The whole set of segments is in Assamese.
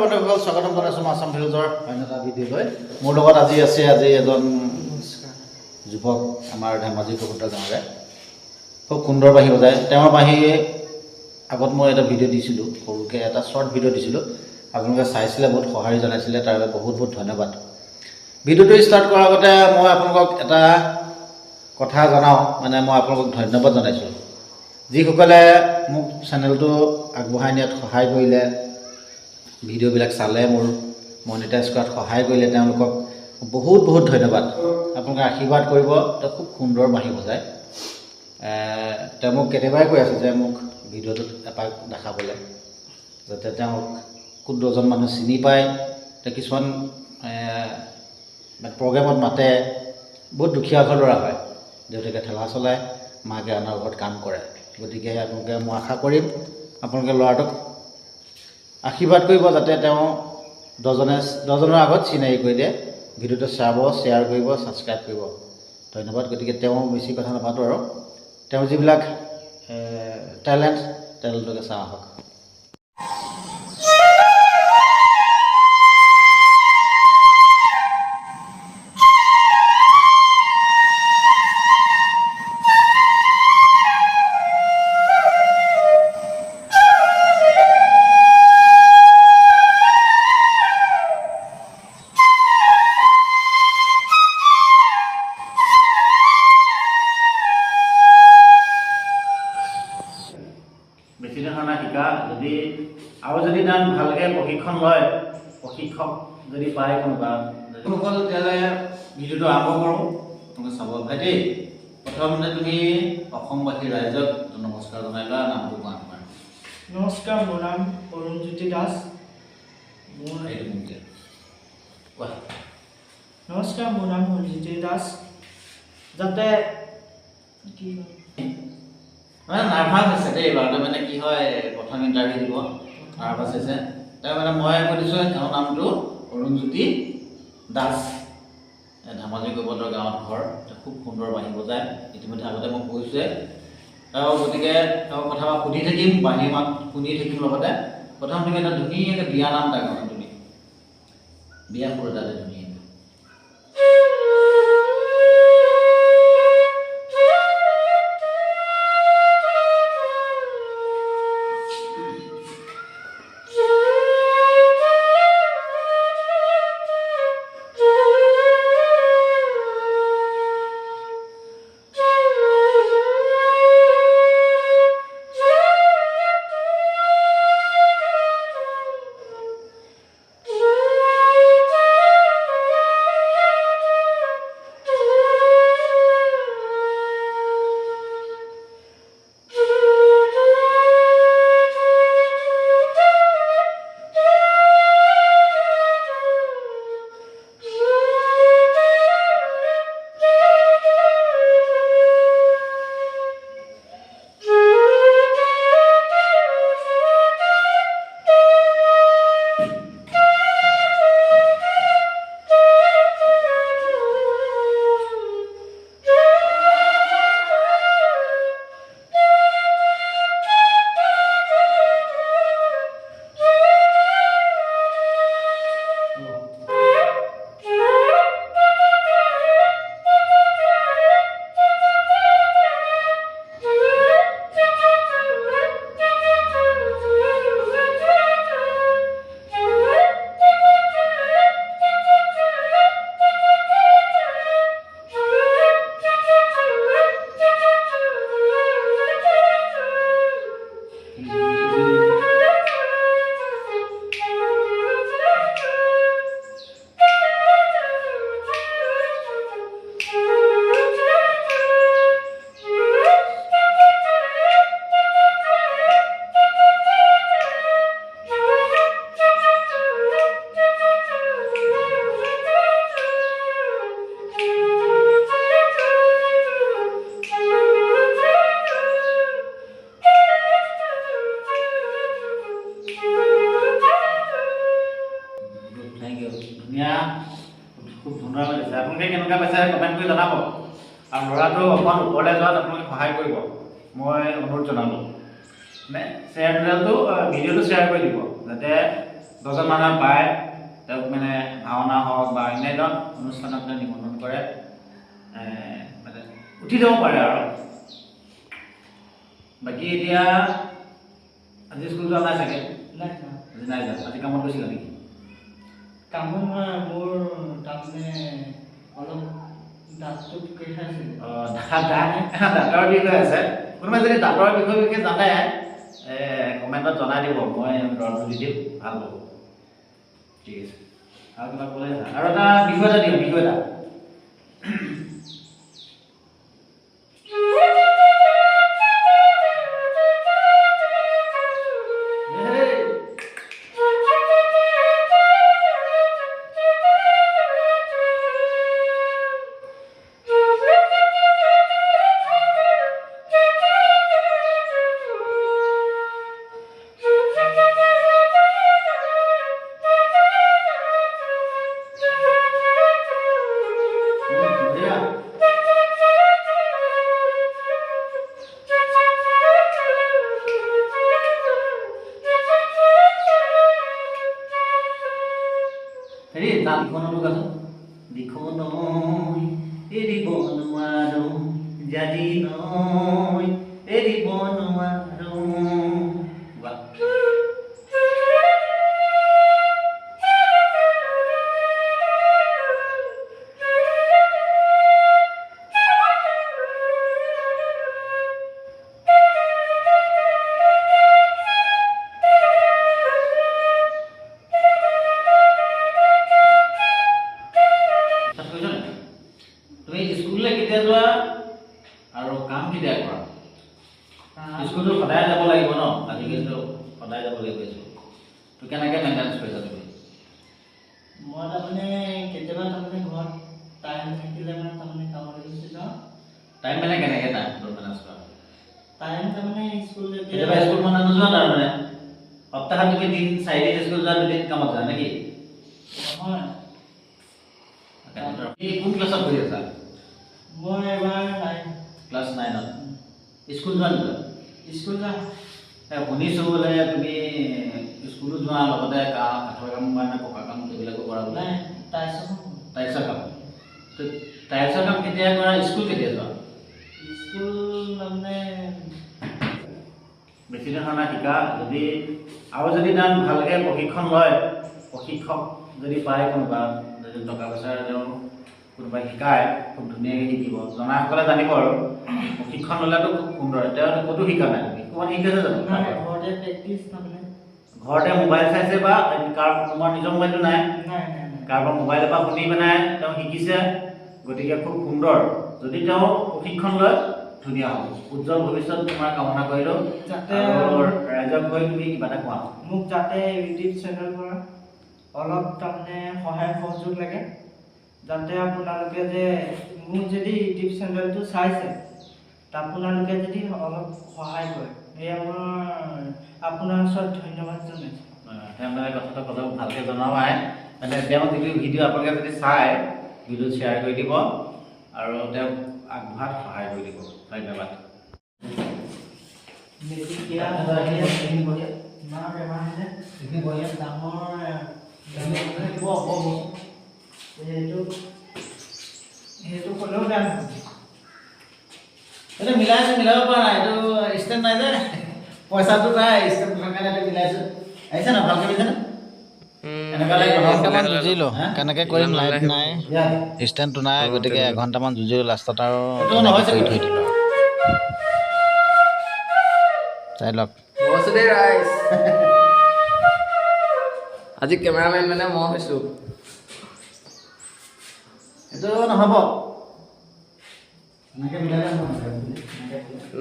বন্ধুসকল স্বাগতম জনাইছোঁ আছাম ভিউজৰ অন্য এটা ভিডিঅ'লৈ। মোৰ লগত আজি এজন যুৱক আমাৰ ধেমাজি কবুতৰ গাঁৱৰে খুব সুন্দৰ বাঁহী বজায়। তেওঁৰ বাঁহী আগত মই এটা ভিডিঅ' দিছিলোঁ, সৰুকৈ এটা শ্বৰ্ট ভিডিঅ' দিছিলোঁ। আপোনালোকে চাইছিলে, বহুত সঁহাৰি জনাইছিলে, তাৰ বাবে বহুত বহুত ধন্যবাদ। ভিডিঅ'টো ষ্টাৰ্ট কৰাৰ আগতে মই আপোনালোকক এটা কথা জনাওঁ, মানে মই আপোনালোকক ধন্যবাদ জনাইছোঁ। যিসকলে মোক চেনেলটো আগবঢ়াই নিয়াত সহায় কৰিলে, ভিডিঅ'বিলাক চালে, মোৰ মনিটাইজ কৰাত সহায় কৰিলে, তেওঁলোকক বহুত বহুত ধন্যবাদ। আপোনালোকে আশীৰ্বাদ কৰিব। তেওঁ খুব সুন্দৰ বাঁহী বজায়। তেওঁ মোক কেতিয়াবাই কৈ আছে যে মোক ভিডিঅ'টোত এপাক দেখাবলৈ, যাতে তেওঁক খুব দহজন মানুহ চিনি পায়। তেওঁ কিছুমান প্ৰগ্ৰেমত মাতে। বহুত দুখীয়া ঘৰ ল'ৰা হয়, দেউতাকে ঠেলা চলায়, মাকে আনৰ ঘৰত কাম কৰে। গতিকে আপোনালোকে, মই আশা কৰিম আপোনালোকে ল'ৰাটোক আশীৰ্বাদ কৰিব, যাতে তেওঁ দহজনৰ আগত চিনাকি কৰি দিয়ে। ভিডিঅ'টো চাব, শ্বেয়াৰ কৰিব, ছাবস্ক্ৰাইব কৰিব। ধন্যবাদ। গতিকে তেওঁ বেছি কথা নাপাতোঁ আৰু তেওঁৰ যিবিলাক টেলেণ্টটোকে চাওঁ আহক। বেছি ধৰণে শিকা, যদি তাত ভালকৈ প্ৰশিক্ষণ লয়, প্ৰশিক্ষক যদি পায় কোনোবা, তেতিয়াহ'লে ভিডিঅ'টো আৰম্ভ কৰোঁ। তোমালোকে চাব ভাইটি। প্ৰথমতে তুমি অসমবাসী ৰাইজক নমস্কাৰ জনাই লোৱা, নামটো কোৱা তোমাৰ। নমস্কাৰ, মোৰ নাম অৰুণজ্যোতি দাস। নমস্কাৰ, মোৰ নাম অৰুণজ্যোতি দাস। যাতে কি মানে নাৰ্ভাছ হৈছে দেই ল'ৰাটো, মানে কি হয়, প্ৰথম ইণ্টাৰভিউ দিব, নাৰ্ভাছ হৈছে। তাৰ মানে মই কৈ দিছোঁ, তেওঁৰ নামটো অৰুণজ্যোতি দাস। ধেমাজি কবুতৰ গাঁৱত ঘৰ। তেওঁ খুব সুন্দৰ বাঁহী বজায়, ইতিমধ্যে আগতে মই কৈছোঁৱে। গতিকে তেওঁৰ কথা সুধি থাকিম, বাঁহী মাত শুনি থাকিম লগতে। প্ৰথম তুমি এটা ধুনীয়াকৈ বিয়া নাম এটা কোৱা, তুমি বিয়া সুৰ এটা ধুনীয়াকৈ। খুব সুন্দৰ লাগিছে। আপোনালোকে কেনেকুৱা পাইছে কমেণ্ট কৰি জনাব। আৰু ল'ৰাটো অকণ ওপৰলৈ যোৱাত আপোনালোকে সহায় কৰিব, মই অনুৰোধ জনালোঁ। মানে ভিডিঅ'টো শ্বেয়াৰ কৰি দিব, যাতে 10জন মানুহ পায় তেওঁক মানে ভাওনা হওক বা অন্যান্য অনুষ্ঠানত নিমন্ত্ৰণ কৰে মানে উঠি যাব পাৰে আৰু বাকী এতিয়া আজি স্কুল যোৱা নাই চাগে নাই আজি নাই যোৱা আজি কামত গৈছিলা নেকি কামত নহয় মোৰ তাৰমানে অলপ দাঁতটো কেইখাইছিল দাঁতৰ বিষ হৈ আছে কোনোবাই যদি দাঁতৰ বিষয়ে জানে কমেণ্টত জনাই দিব মই দৰৱটো দি দিম ভাল হ'ব ঠিক আছে আৰু কিবা ক'লে আৰু এটা বিষয় এটা দিম বিষয় এটা হেৰি তাত লিখনতো গাচোন লিখন এৰিব নোৱাৰো জানি নয় এৰিব নোৱাৰো তুমি স্কুললৈ কেতিয়া যোৱা আৰু কাম কেতিয়া কৰা স্কুলটো সদায় যাব লাগিব ন আজিকালিতো সদায় যাব লাগিব তো কেনেকৈ মেইনটেনেঞ্চ কৰিছা তুমি মই তাৰমানে কেতিয়াবা তাৰমানে ঘৰত টাইম থাকিলে মানে তাৰমানে কামলৈ গুচি যাওঁ টাইম মানে কেনেকৈ টাইমটো মেনেজ কৰা টাইম তাৰমানে স্কুল কেতিয়াবা স্কুল মানে নোযোৱা তাৰমানে সপ্তাহত তুমি 4 দিন স্কুল যোৱা 2 দিন কামত যোৱা নেকি নহয় কোন ক্লাছত পঢ়ি আছা মই এবাৰ ক্লাছ 9ত স্কুল যোৱা নোযোৱা স্কুল যাওঁ শুনিছোঁ বোলে তুমি স্কুলো যোৱা লগতে কাঠৰ কাম কাৰণে পকা কাম এইবিলাকো কৰা বোলে নাই টাইলছৰ কাম তো টাইলছৰ কাম কেতিয়া কৰা স্কুল কেতিয়া যোৱা স্কুল তাৰমানে বেছি দিন হোৱা নাই শিকা যদি আৰু যদি তাত ভালকৈ প্ৰশিক্ষণ লয় প্ৰশিক্ষক যদি পায় কোনোবা যদি টকা পইচা কোনোবাই শিকায় খুব ধুনীয়াকৈ শিকিব জনাসকলে জানিব আৰু প্ৰশিক্ষণ ল'লেতো খুব সুন্দৰ তেওঁ ক'তো শিকা নাই তুমি ক'ৰবাত শিকিছে জানো ঘৰতে প্ৰেক্টিছ তাৰমানে ঘৰতে মোবাইল চাইছে বা তোমাৰ নিজৰ মোবাইলটো নাই কাৰোবাৰ মোবাইলৰ পৰা শুনি পেলাই তেওঁ শিকিছে গতিকে খুব সুন্দৰ যদি তেওঁ প্ৰশিক্ষণ লয় ধুনীয়া হ'ব উজ্জ্বল ভৱিষ্যত তোমাৰ কামনা কৰিলোঁ যাতে ৰাইজক গৈ তুমি কিবা এটা কোৱা মোক যাতে ইউটিউব চেনেল পৰা অলপ তাৰমানে সহায় সহযোগ লাগে যাতে আপোনালোকে যে মোক যদি ইউটিউব চেনেলটো চাইছে আপোনালোকে যদি অলপ সহায় কৰে এয়া মই আপোনাৰ ওচৰত ধন্যবাদ জনাইছোঁ তেওঁ মানে কথাটো অলপ ভালকৈ জনাবাই মানে তেওঁ যিটো ভিডিঅ' আপোনালোকে যদি চাই ভিডিঅ' শ্বেয়াৰ কৰি দিব আৰু তেওঁক আগবঢ়াত সহায় কৰি দিব ধন্যবাদ সেইটো ক'লেও বেয়া নহয় এইটো মিলাব পৰা নাই এইটো ষ্টেণ্ড নাই যে পইচাটো নাই ষ্টেণ্ড থকাৰ কাৰণে মিলাইছোঁ আহিছে ন ভালকৈ দিছে যুঁজিলোঁ কেনেকৈ কৰিম লাইট নাই ষ্টেণ্ডটো নাই গতিকে এঘণ্টামান যুঁজিলোঁ লাষ্টত আৰু কৰি থৈ দিলোঁ চাই লওক আজি কেমেৰামেন মানে মই হৈছোঁ এইটো নহ'ব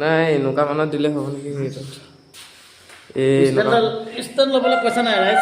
নাই এনেকুৱা মানত দিলে হ'ব নেকি সেইটো ষ্টেণ্ড ল'বলৈ পইচা নাই ৰাইজ